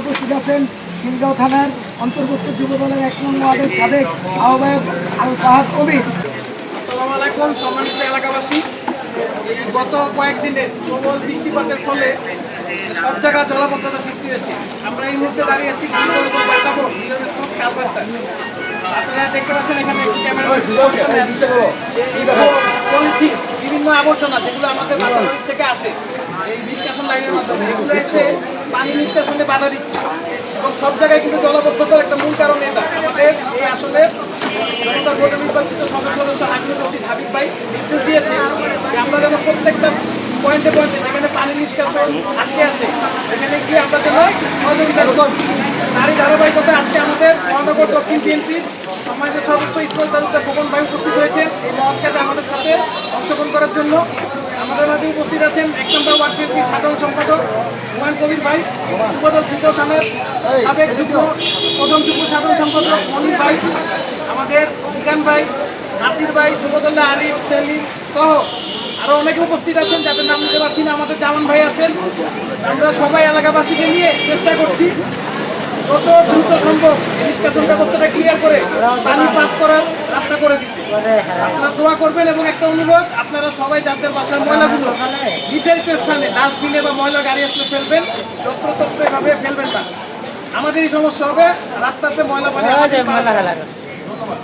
উপস্থিত আছেন খিলগাঁও থানার অন্তর্ভুক্ত যুবদলের ১ নং ওয়ার্ডের সাবেক আহ্বায়ক আল ফাহাদ কবির। আসসালামু আলাইকুম সম্মানিত এলাকাবাসী। গত কয়েকদিনে প্রবল বৃষ্টিপাতের ফলে সব জায়গায় জলাবদ্ধতা সৃষ্টি হয়েছে। আমরা এই মুহূর্তে দাঁড়িয়ে আছি আপনারা দেখতে পাচ্ছেন এখানে পলিথিন বিভিন্ন আবর্জনা যেগুলো আমাদের বাসা থেকে আসে এই নিষ্কাশন লাইনের মাধ্যমে, এগুলো এসে পানি নিষ্কাশনে বাধা দিচ্ছে এবং সব জায়গায় কিন্তু জলাবদ্ধতার একটা মূল কারণ এটা। আমাদের এই আসলে জনতার ভোটে নির্বাচিত সদস্য হাবিব ভাই নির্দেশ দিয়েছে যে আমরা যেন প্রত্যেকটা পয়েন্টে পয়েন্টে যেখানে পানি নিষ্কাশন আটকে আছে সেখানে গিয়ে আমরা যেন সহযোগিতা করব। তারই ধারাবাহিকতায় আজকে আমাদের মহানগর দক্ষিণ বিএনপির সম্মানিত সদস্য ইসমাইল তালুকদার খোকন ভাই উপস্থিত হয়েছেন এই মহৎ কাজে আমাদের সাথে অংশগ্রহণ করার জন্য। আমাদের মাঝে উপস্থিত আছেন ১ নম্বর ওয়ার্ড বিএনপির সাধারণ সম্পাদক হুমায়ুন কবির ভাই, যুবদল খিলগাঁও থানার সাবেক প্রথম যুগ্ম সাধারণ সম্পাদক মনির ভাই, আমাদের বিজ্ঞান ভাই, নাসির ভাই, যুবদলে আরিফ সেলিম সহ আরও অনেকে উপস্থিত আছেন যাদের নাম নিতে পারছি না। আমাদের জামান ভাই আছেন। আমরা সবাই এলাকাবাসীকে নিয়ে চেষ্টা করছি যত দ্রুত সম্ভব নিষ্কাশন ব্যবস্থাটা ক্লিয়ার করে পানি পাস করার রাস্তা করে দিতে। আপনারা দোয়া করবেন এবং একটা অনুরোধ, আপনারা সবাই যাদের বাসার ময়লাগুলো নির্ধারিত স্থানে ডাস্টবিনে বা ময়লা গাড়ি আসলে ফেলবেন, যত্রতত্র এভাবে ফেলবেন না। আমাদেরই সমস্যা হবে, রাস্তাতে ময়লা পানি। ধন্যবাদ।